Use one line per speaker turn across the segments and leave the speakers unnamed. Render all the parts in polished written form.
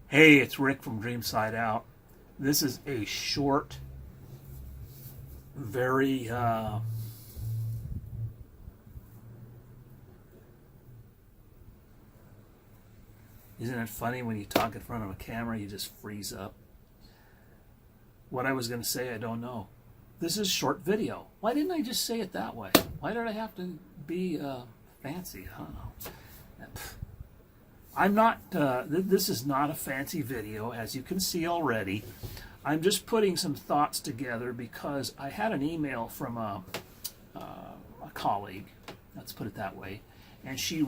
Hey, it's Rick from DreamSideOut. This is a short, very isn't it funny when you talk in front of a camera, you just freeze up? What I was going to say, I don't know. This is a short video. Why didn't I just say it that way? Why did I have to be fancy? I don't know. I'm not, this is not a fancy video, as you can see already. I'm just putting some thoughts together because I had an email from a colleague, let's put it that way, and she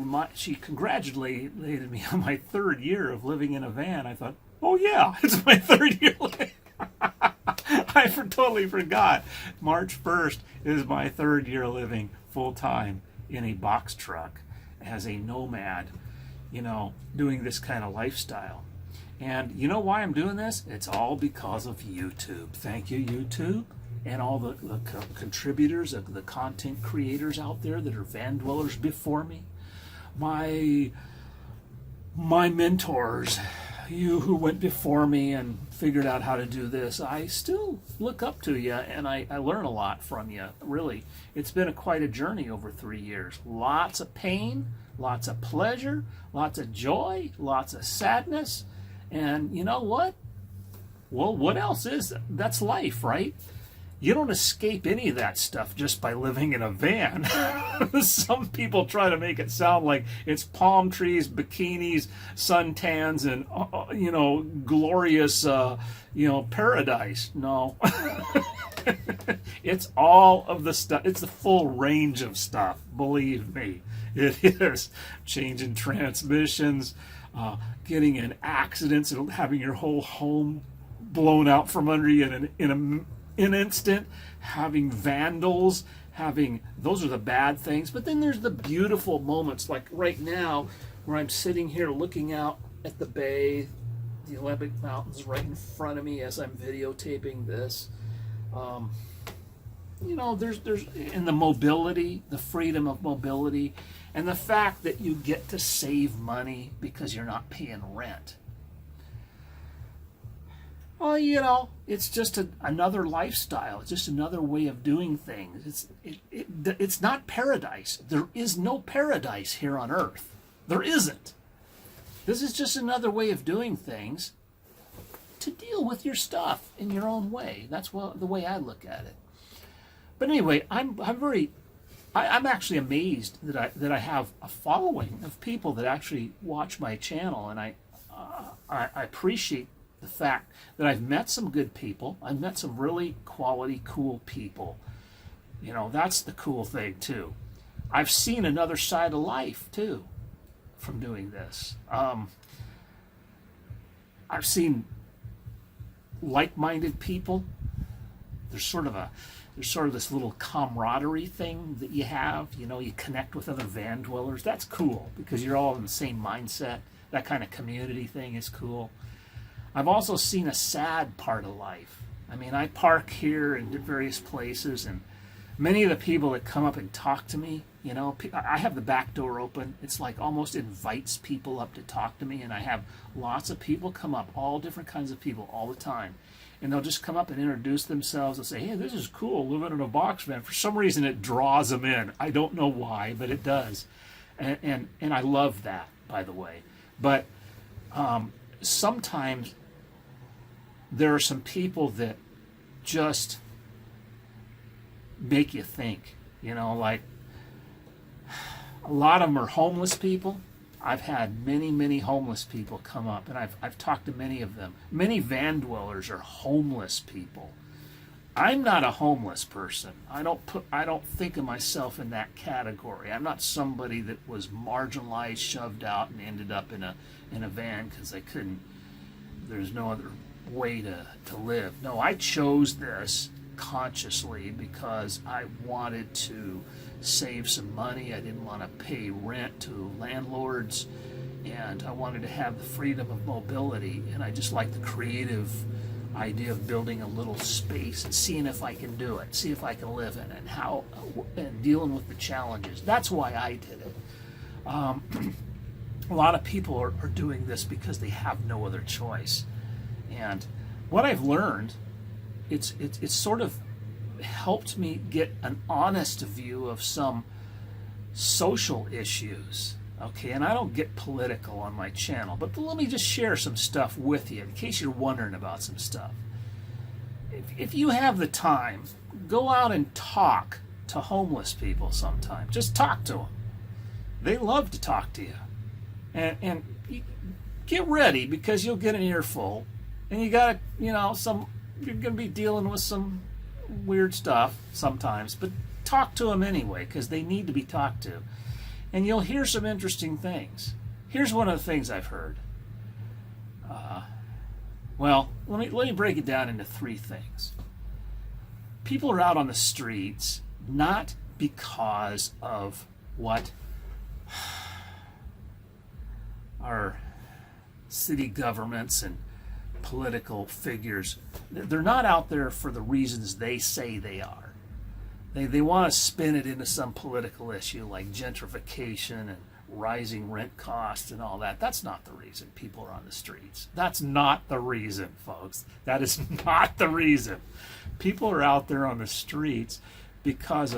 congratulated me on my third year of living in a van. I thought, oh yeah, it's my third year living. I totally forgot. March 1st is my third year living full-time in a box truck as a nomad, you know, doing this kind of lifestyle. And you know why I'm doing this? It's all because of YouTube. Thank you, YouTube, and all the contributors, the content creators out there that are van dwellers before me. My mentors, you who went before me and figured out how to do this, I still look up to you, and I learn a lot from you, really. It's been quite a journey over 3 years. Lots of pain, lots of pleasure, lots of joy, lots of sadness. And you know what? Well, what else is it? That's life, right? You don't escape any of that stuff just by living in a van. Some people try to make it sound like it's palm trees, bikinis, suntans, and, you know, glorious, you know, paradise. No. It's all of the stuff. It's the full range of stuff. Believe me. It is. Changing transmissions, getting in accidents, and having your whole home blown out from under you in an instant, having vandals, those are the bad things. But then there's the beautiful moments, like right now, where I'm sitting here looking out at the bay, the Olympic Mountains right in front of me as I'm videotaping this. You know, there's in the mobility, the freedom of mobility, and the fact that you get to save money because you're not paying rent. Well, you know, it's just another lifestyle. It's just another way of doing things. It's not paradise. There is no paradise here on earth. There isn't. This is just another way of doing things to deal with your stuff in your own way. That's the way I look at it. But anyway, I'm actually amazed that I have a following of people that actually watch my channel, and I appreciate the fact that I've met some good people. I've met some really quality, cool people. You know, that's the cool thing too. I've seen another side of life too from doing this. I've seen like-minded people. There's sort of this little camaraderie thing that you have. You know, you connect with other van dwellers. That's cool because you're all in the same mindset. That kind of community thing is cool. I've also seen a sad part of life. I mean, I park here in various places, and many of the people that come up and talk to me, you know, I have the back door open. It's like almost invites people up to talk to me, and I have lots of people come up, all different kinds of people all the time. And they'll just come up and introduce themselves and say, hey, this is cool, living in a box van. For some reason, it draws them in. I don't know why, but it does. And I love that, by the way. But sometimes there are some people that just make you think, you know, like a lot of them are homeless people. I've had many don't people come up, and I've talked to many of them. Many van dwellers are homeless people. I'm not a homeless person. I don't think of myself in that category. I'm not somebody that was marginalized, shoved out, and ended up in a van because they couldn't. There's no other way to live. No, I chose this consciously because I wanted to save some money. I didn't want to pay rent to landlords, and I wanted to have the freedom of mobility, and I just like the creative idea of building a little space and seeing if I can do it, see if I can live in it, and dealing with the challenges. That's why I did it. a lot of people are doing this because they have no other choice. And what I've learned, it's sort of helped me get an honest view of some social issues. Okay, and I don't get political on my channel, but let me just share some stuff with you in case you're wondering about some stuff. If you have the time, go out and talk to homeless people sometime. Just talk to them. They love to talk to you. And get ready, because you'll get an earful. And you got to, you're going to be dealing with some weird stuff sometimes. But talk to them anyway, because they need to be talked to. And you'll hear some interesting things. Here's one of the things I've heard. Let me break it down into 3 things. People are out on the streets not because of what our city governments and political figures, they're not out there for the reasons they say they are. They want to spin it into some political issue like gentrification and rising rent costs and all that. That's not the reason people are on the streets. That's not the reason, folks. That is not the reason. People are out there on the streets because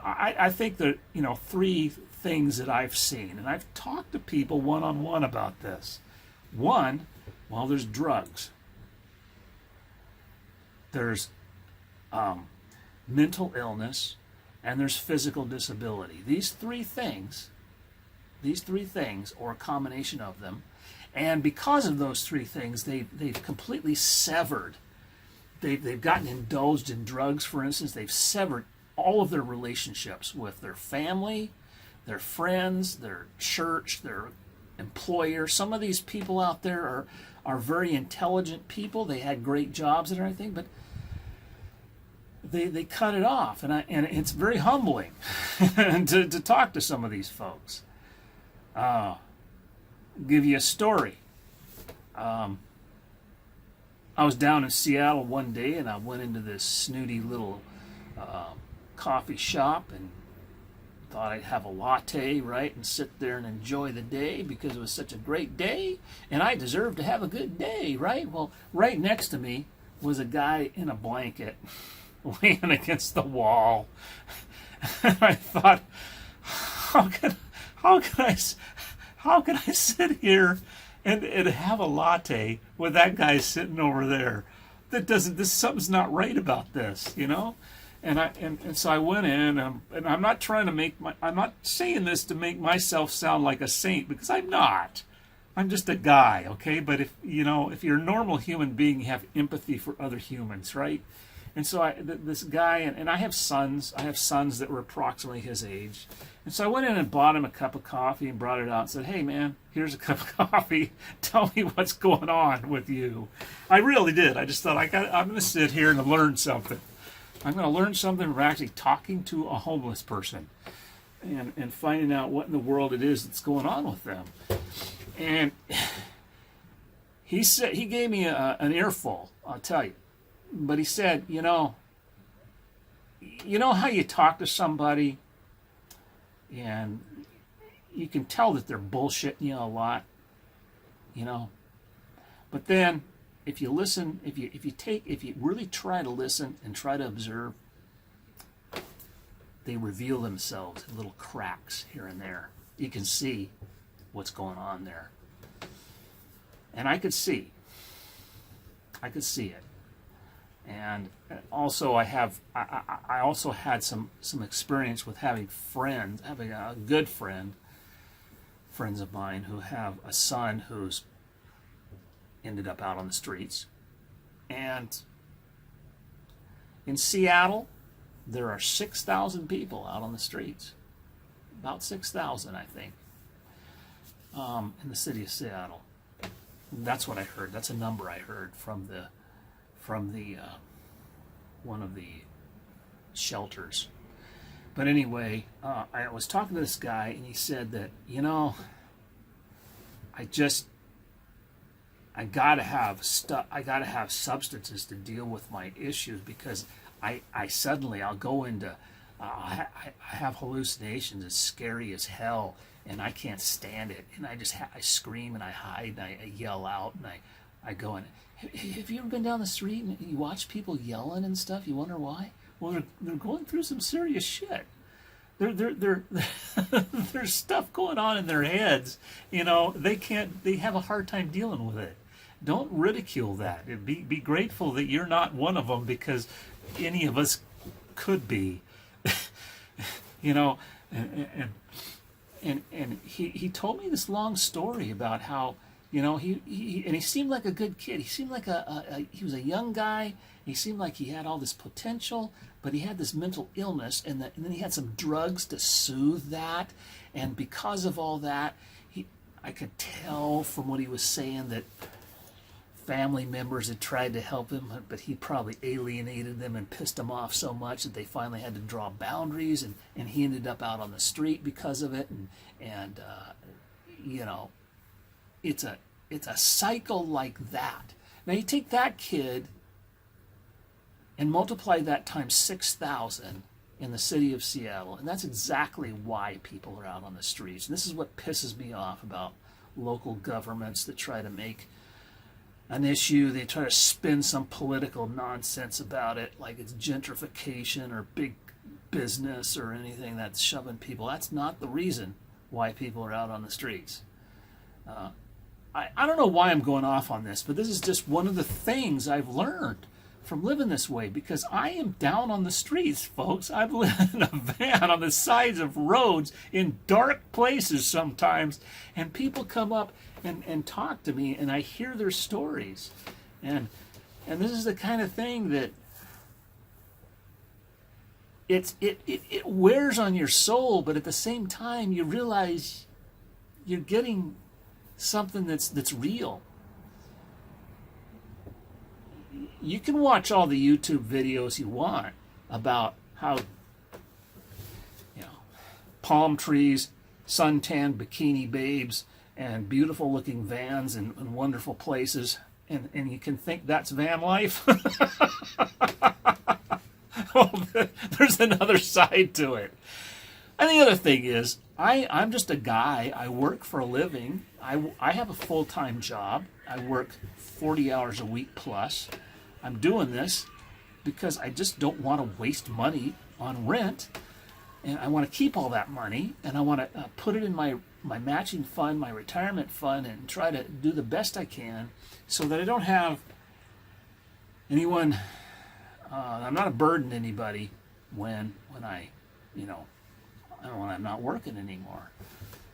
I think that 3 things that I've seen, and I've talked to people one-on-one about this. One, there's drugs. There's mental illness, and there's physical disability. These three things, or a combination of them, and because of those 3 things, they've completely severed. They've gotten indulged in drugs, for instance. They've severed all of their relationships with their family, their friends, their church, their employer. Some of these people out there are very intelligent people. They had great jobs and everything, but they cut it off, and it's very humbling to talk to some of these folks. Give you a story. I was down in Seattle one day, and I went into this snooty little coffee shop and thought I'd have a latte, right, and sit there and enjoy the day because it was such a great day, and I deserved to have a good day, right? Well, right next to me was a guy in a blanket laying against the wall. And I thought, how could I sit here and have a latte with that guy sitting over there? Something's not right about this, And so I went in, and I'm not trying to I'm not saying this to make myself sound like a saint, because I'm not. I'm just a guy, okay? But if you're a normal human being, you have empathy for other humans, right? And so this guy, and I have sons that were approximately his age. And so I went in and bought him a cup of coffee and brought it out and said, "Hey man, here's a cup of coffee. Tell me what's going on with you." I really did. I just thought I'm going to sit here and learn something. I'm going to learn something from actually talking to a homeless person and finding out what in the world it is that's going on with them. And he gave me an earful, I'll tell you. But he said, you know how you talk to somebody and you can tell that they're bullshitting you a lot, But then if you listen, if you really try to listen and try to observe, they reveal themselves in little cracks here and there. You can see what's going on there. And I could see it. And also I also had some experience with having a good friends of mine who have a son who's ended up out on the streets. And in Seattle, there are 6,000 people out on the streets. About 6,000, I think, in the city of Seattle. That's what I heard. That's a number I heard from the one of the shelters. But anyway, I was talking to this guy, and he said that, I gotta have substances to deal with my issues, because I'll go into I have hallucinations as scary as hell, and I can't stand it, and I just I scream and I hide and I yell out and I go in. Have you ever been down the street and you watch people yelling and stuff? You wonder why? Well, they're going through some serious shit. There's stuff going on in their heads. You know, they have a hard time dealing with it. Don't ridicule that. Be grateful that you're not one of them, because any of us could be. You know, and he told me this long story about how, you know, he seemed like a good kid. He seemed like he was a young guy. He seemed like he had all this potential, but he had this mental illness, and then he had some drugs to soothe that. And because of all that, I could tell from what he was saying that family members had tried to help him, but he probably alienated them and pissed them off so much that they finally had to draw boundaries, and he ended up out on the street because of it. And you know, it's a cycle like that. Now you take that kid and multiply that times 6,000 in the city of Seattle, and that's exactly why people are out on the streets. And this is what pisses me off about local governments that try to make an issue, they try to spin some political nonsense about it, like it's gentrification or big business or anything that's shoving people. That's not the reason why people are out on the streets. I don't know why I'm going off on this, but this is just one of the things I've learned from living this way, because I am down on the streets, folks. I've lived in a van on the sides of roads in dark places sometimes, and people come up and talk to me, and I hear their stories. And this is the kind of thing that it wears on your soul, but at the same time you realize you're getting something that's real. You can watch all the YouTube videos you want about how, you know, palm trees, suntan bikini babes, and beautiful looking vans and wonderful places, and you can think that's van life. Well, there's another side to it. And the other thing is, I'm just a guy. I work for a living. I have a full-time job. I work 40 hours a week plus. I'm doing this because I just don't want to waste money on rent, and I want to keep all that money, and I want to put it in my matching fund, my retirement fund, and try to do the best I can so that I don't have anyone, I'm not a burden to anybody when I, you know, when I'm not working anymore.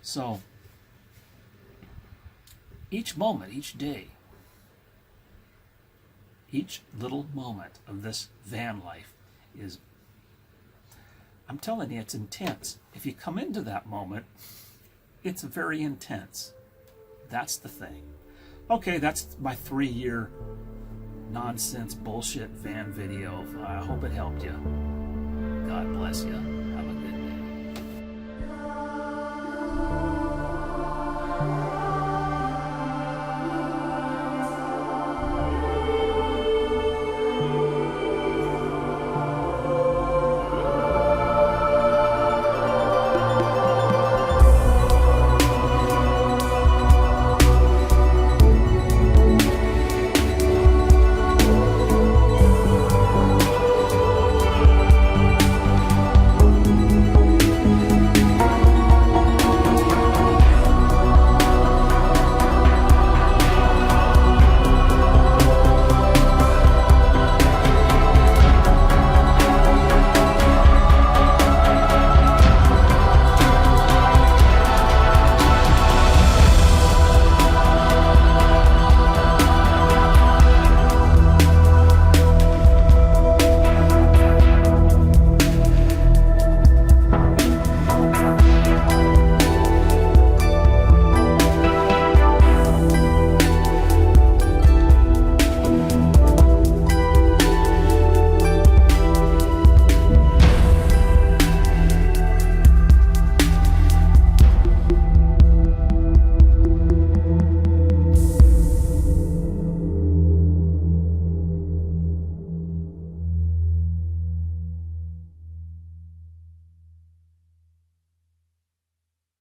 So each moment, each day, each little moment of this van life is, I'm telling you, it's intense. If you come into that moment, it's very intense. That's the thing. Okay, that's my 3-year nonsense bullshit van video. I hope it helped you. God bless you.